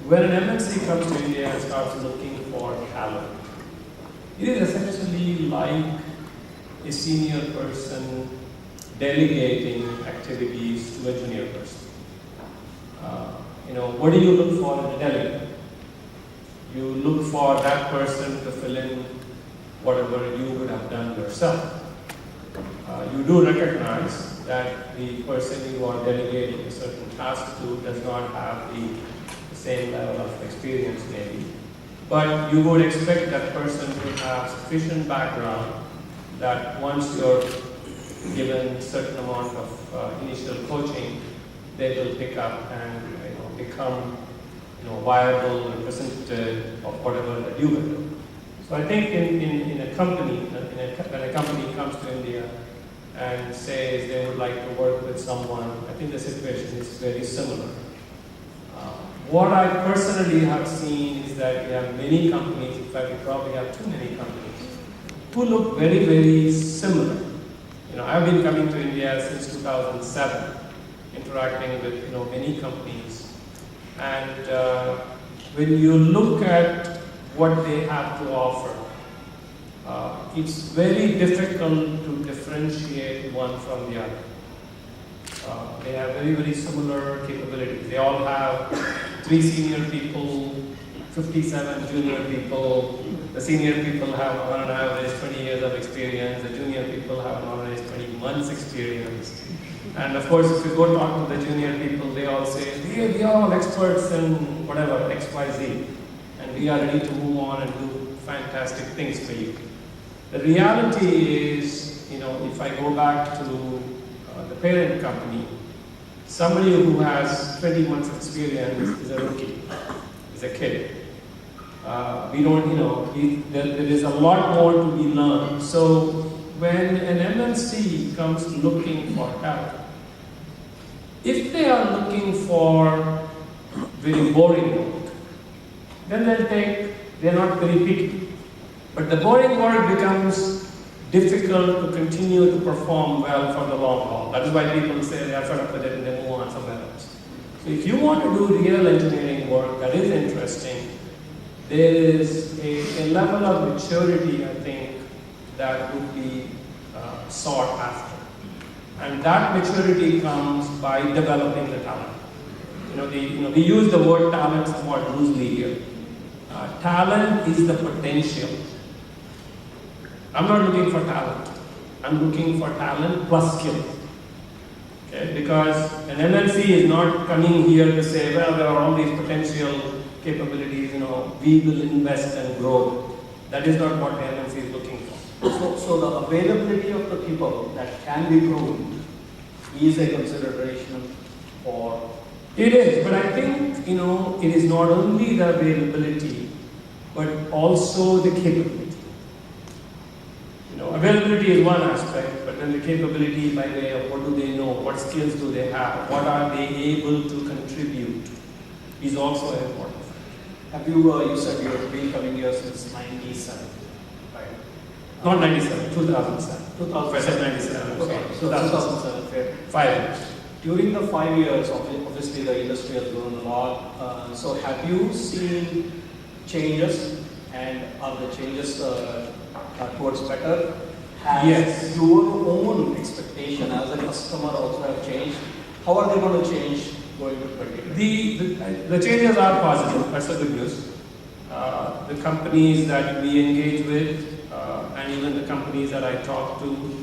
when an MNC comes to India and starts looking for talent, it is essentially like a senior person delegating activities to a junior person. What do you look for in a delegate? You look for that person to fill in whatever you would have done yourself. You do recognize that the person you are delegating a certain task to does not have the same level of experience maybe, but you would expect that person to have sufficient background that once you're given a certain amount of initial coaching, they will pick up and become viable representative of whatever that you will do. So I think in a company, when a company comes to India and says they would like to work with someone, I think the situation is very similar. What I personally have seen is that we have many companies, in fact we probably have too many companies, who look very, very similar. I've been coming to India since 2007, interacting with many companies, and when you look at what they have to offer, it's very difficult to differentiate one from the other. They have very, very similar capabilities. They all have 3 senior people, 57 junior people. The senior people have on average 20 years of experience. The junior people have on average 20 months experience. And of course, if you go talk to the junior people, they all say, we are all experts in whatever, X, Y, Z. And we are ready to move on and do fantastic things for you. The reality is, if I go back to the parent company, somebody who has 20 months experience is a rookie, is a kid. We don't, there is a lot more to be learned. So when an MNC comes looking for talent, if they are looking for very boring work, then they're not very picky. But the boring work becomes difficult to continue to perform well for the long haul. That is why people say they are fed up with it and they move on somewhere else. So if you want to do real engineering work that is interesting, there is a level of maturity, I think, that would be sought after. And that maturity comes by developing the talent. We use the word talent somewhat loosely here. Talent is the potential. I'm not looking for talent. I'm looking for talent plus skill. Okay? Because an MNC is not coming here to say, well, there are all these potential capabilities, we will invest and grow. That is not what the MNC is looking for. So the availability of the people that can be proven is a consideration for... It is, but I think, it is not only the availability, but also the capability. Availability is one aspect, but then the capability by way of what do they know, what skills do they have, what are they able to contribute is also important. Have you said you have been coming here since 97, right? Not 97, 2007. 2007. I said 97. Okay, so 2007, fair. 5 years. During the 5 years, obviously the industry has grown a lot. So have you seen changes, and are the changes towards better? Has yes. your own expectation as a customer also have changed? How are they going to change going to 2020? The changes are positive. That's the good news. The companies that we engage with, and even the companies that I talk to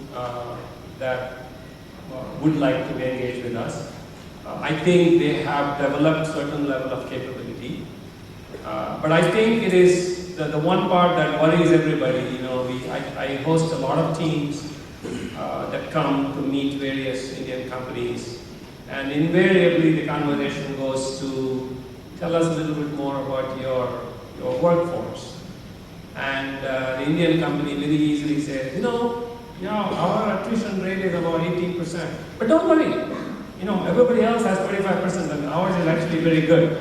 that would like to engage with us, I think they have developed certain level of capability. But I think it is the one part that worries everybody. I host a lot of teams that come to meet various Indian companies, and invariably the conversation goes to tell us a little bit more about your workforce. And the Indian company very easily says, our attrition rate is about 18%. But don't worry, everybody else has 25% and ours is actually very good.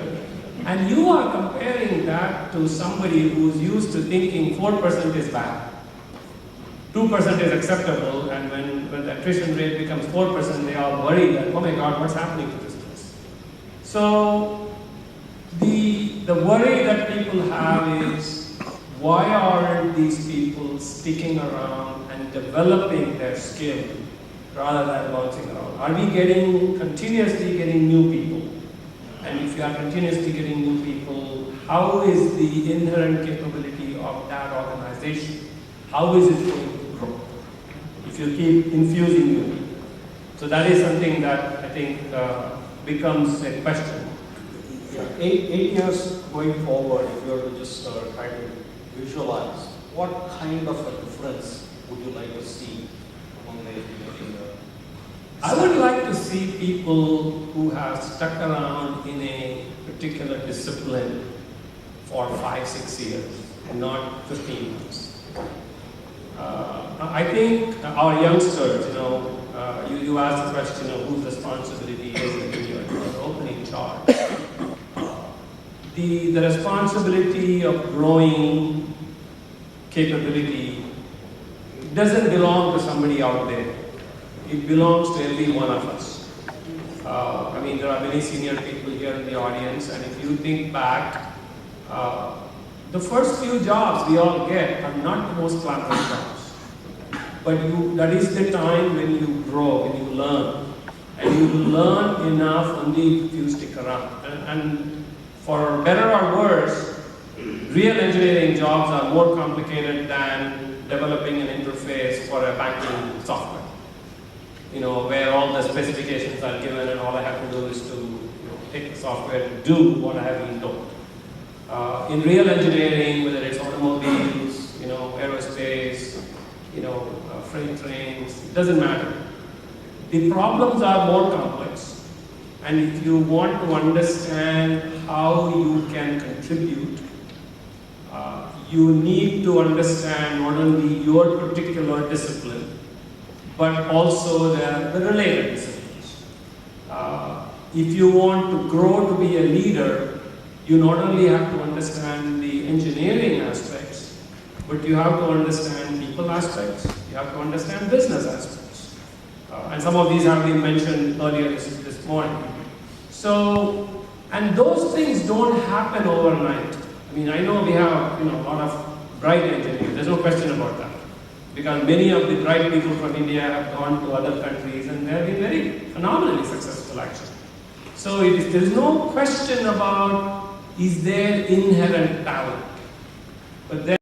And you are comparing that to somebody who's used to thinking 4% is bad. 2% is acceptable, and when the attrition rate becomes 4%, they all worry that, oh my God, what's happening to this place? So the worry that people have is, why aren't these people sticking around and developing their skill rather than bouncing around? Are we continuously getting new people? And if you are continuously getting new people, how is the inherent capability of that organization? How is it going to grow? If you keep infusing new people. So that is something that I think becomes a question. Yeah, 8 years going forward, if you were to just try to visualize, what kind of a difference would you like to see among the engineering? I would like to see people who have stuck around in a particular discipline for 5-6 years and not 15 months. I think our youngsters, you asked the question of whose responsibility is it in your opening charge. The responsibility of growing capability doesn't belong to somebody out there. It belongs to every one of us. There are many senior people here in the audience, and if you think back, the first few jobs we all get are not the most glamorous jobs. But that is the time when you grow, when you learn. And you learn enough only if you stick around. And for better or worse, real engineering jobs are more complicated than developing an interface for a banking software. Where all the specifications are given and all I have to do is to take the software to do what I have been told. In real engineering, whether it's automobiles, aerospace, freight trains, it doesn't matter. The problems are more complex. And if you want to understand how you can contribute, you need to understand not only your particular discipline, but also the related disciplines. If you want to grow to be a leader, you not only have to understand the engineering aspects, but you have to understand people aspects, you have to understand business aspects. And some of these have been mentioned earlier this morning. So, and those things don't happen overnight. I know we have a lot of bright engineers, there's no question about that. Because many of the bright people from India have gone to other countries and they have been very phenomenally successful actually. So there is no question about is there inherent talent. But then